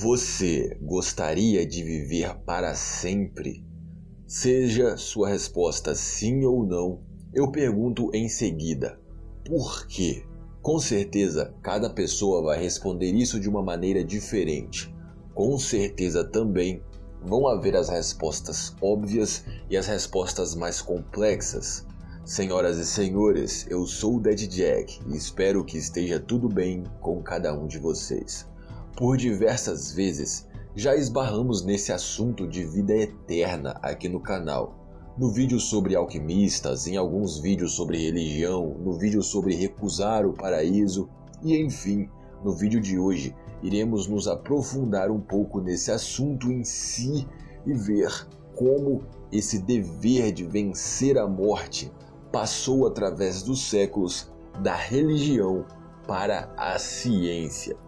Você gostaria de viver para sempre? Seja sua resposta sim ou não, eu pergunto em seguida, por quê? Com certeza, cada pessoa vai responder isso de uma maneira diferente. Com certeza também vão haver as respostas óbvias e as respostas mais complexas. Senhoras e senhores, eu sou o Dead Jack e espero que esteja tudo bem com cada um de vocês. Por diversas vezes, já esbarramos nesse assunto de vida eterna aqui no canal. No vídeo sobre alquimistas, em alguns vídeos sobre religião, no vídeo sobre recusar o paraíso e enfim, no vídeo de hoje iremos nos aprofundar um pouco nesse assunto em si e ver como esse dever de vencer a morte passou através dos séculos da religião para a ciência.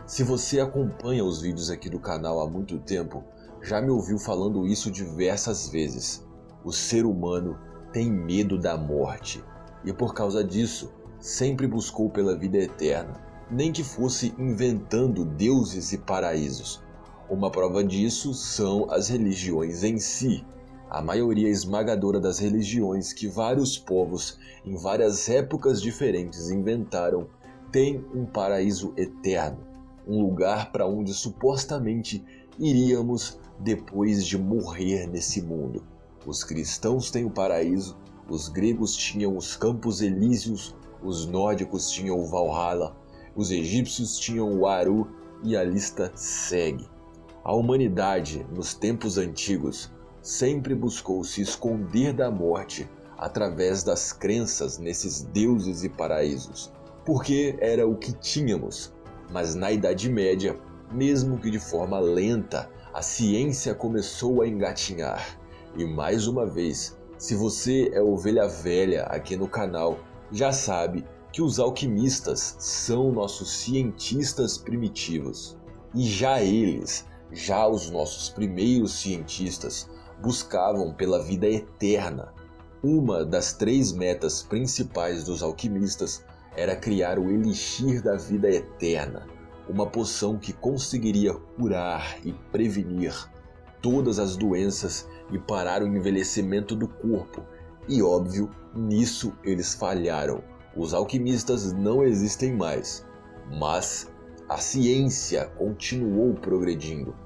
Se você acompanha os vídeos aqui do canal há muito tempo, já me ouviu falando isso diversas vezes. O ser humano tem medo da morte e por causa disso sempre buscou pela vida eterna, nem que fosse inventando deuses e paraísos. Uma prova disso são as religiões em si. A maioria esmagadora das religiões que vários povos em várias épocas diferentes inventaram tem um paraíso eterno. Um lugar para onde supostamente iríamos depois de morrer nesse mundo. Os cristãos têm o paraíso, os gregos tinham os Campos Elíseos, os nórdicos tinham o Valhalla, os egípcios tinham o Aru e a lista segue. A humanidade, nos tempos antigos, sempre buscou se esconder da morte através das crenças nesses deuses e paraísos, porque era o que tínhamos. Mas na Idade Média, mesmo que de forma lenta, a ciência começou a engatinhar. E mais uma vez, se você é ovelha velha aqui no canal, já sabe que os alquimistas são nossos cientistas primitivos. E já os nossos primeiros cientistas, buscavam pela vida eterna. Uma das 3 metas principais dos alquimistas era criar o elixir da vida eterna, uma poção que conseguiria curar e prevenir todas as doenças e parar o envelhecimento do corpo. E óbvio, nisso eles falharam. Os alquimistas não existem mais, mas a ciência continuou progredindo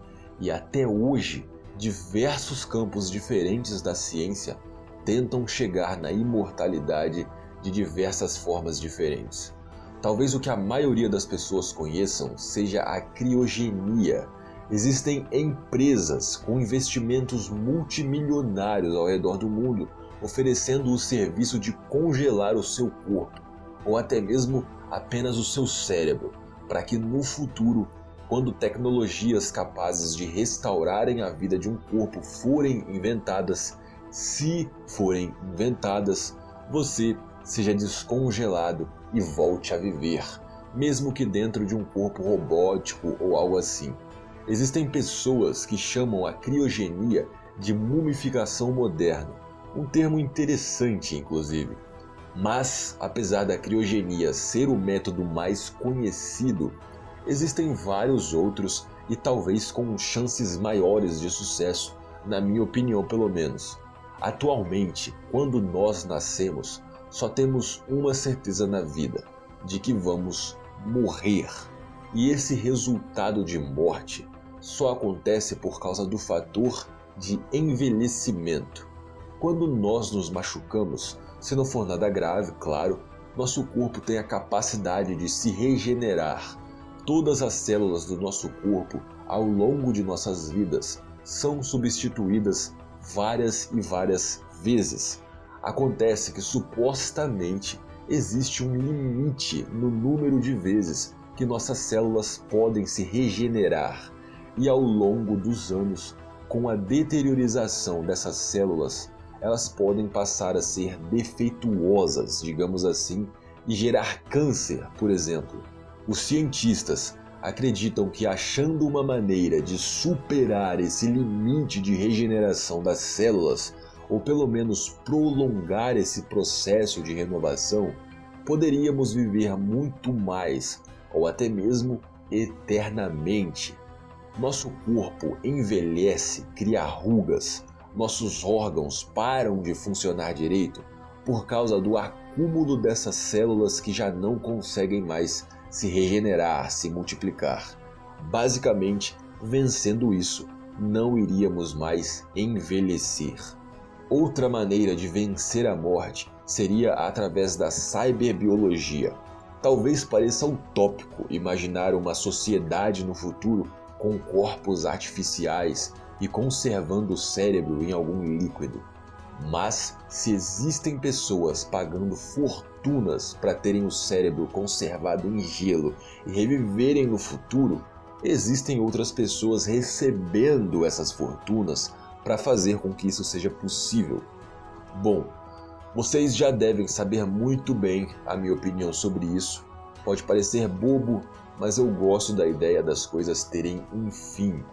e até hoje diversos campos diferentes da ciência tentam chegar na imortalidade de diversas formas diferentes. Talvez o que a maioria das pessoas conheçam seja a criogenia. Existem empresas com investimentos multimilionários ao redor do mundo oferecendo o serviço de congelar o seu corpo, ou até mesmo apenas o seu cérebro, para que no futuro, quando tecnologias capazes de restaurarem a vida de um corpo forem inventadas, se forem inventadas, você seja descongelado e volte a viver, mesmo que dentro de um corpo robótico ou algo assim. Existem pessoas que chamam a criogenia de mumificação moderna, um termo interessante inclusive. Mas, apesar da criogenia ser o método mais conhecido, existem vários outros e talvez com chances maiores de sucesso, na minha opinião pelo menos. Atualmente, quando nós nascemos, só temos uma certeza na vida, de que vamos morrer. E esse resultado de morte só acontece por causa do fator de envelhecimento. Quando nós nos machucamos, se não for nada grave, claro, nosso corpo tem a capacidade de se regenerar. Todas as células do nosso corpo, ao longo de nossas vidas, são substituídas várias e várias vezes. Acontece que supostamente existe um limite no número de vezes que nossas células podem se regenerar e ao longo dos anos, com a deteriorização dessas células, elas podem passar a ser defeituosas, digamos assim, e gerar câncer, por exemplo. Os cientistas acreditam que achando uma maneira de superar esse limite de regeneração das células, ou pelo menos prolongar esse processo de renovação, poderíamos viver muito mais, ou até mesmo eternamente. Nosso corpo envelhece, cria rugas, nossos órgãos param de funcionar direito por causa do acúmulo dessas células que já não conseguem mais se regenerar, se multiplicar. Basicamente, vencendo isso, não iríamos mais envelhecer. Outra maneira de vencer a morte seria através da cyberbiologia. Talvez pareça utópico imaginar uma sociedade no futuro com corpos artificiais e conservando o cérebro em algum líquido. Mas, se existem pessoas pagando fortunas para terem o cérebro conservado em gelo e reviverem no futuro, existem outras pessoas recebendo essas fortunas para fazer com que isso seja possível. Bom, vocês já devem saber muito bem a minha opinião sobre isso. Pode parecer bobo, mas eu gosto da ideia das coisas terem um fim.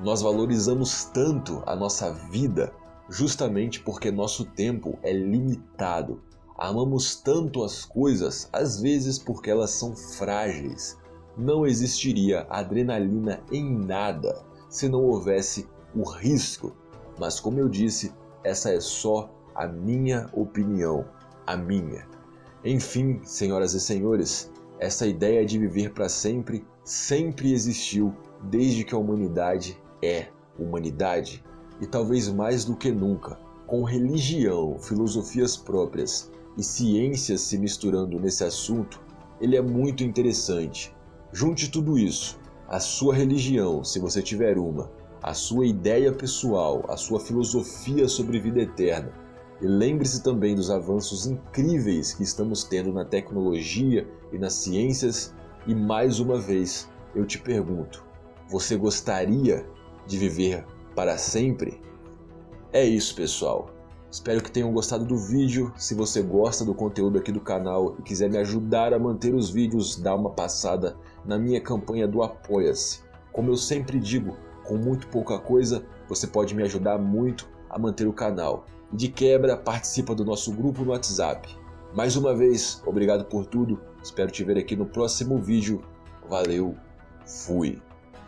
Nós valorizamos tanto a nossa vida justamente porque nosso tempo é limitado. Amamos tanto as coisas, às vezes porque elas são frágeis. Não existiria adrenalina em nada se não houvesse o risco. Mas como eu disse, essa é só a minha opinião, a minha. Enfim, senhoras e senhores, essa ideia de viver para sempre sempre existiu desde que a humanidade é humanidade. E talvez mais do que nunca, com religião, filosofias próprias e ciências se misturando nesse assunto, ele é muito interessante. Junte tudo isso, a sua religião, se você tiver uma, a sua ideia pessoal, a sua filosofia sobre vida eterna, e lembre-se também dos avanços incríveis que estamos tendo na tecnologia e nas ciências, e mais uma vez eu te pergunto, você gostaria de viver para sempre? É isso, pessoal. Espero que tenham gostado do vídeo. Se você gosta do conteúdo aqui do canal e quiser me ajudar a manter os vídeos, dá uma passada na minha campanha do Apoia-se. Como eu sempre digo, com muito pouca coisa, você pode me ajudar muito a manter o canal. E de quebra, participa do nosso grupo no WhatsApp. Mais uma vez, obrigado por tudo. Espero te ver aqui no próximo vídeo. Valeu, fui!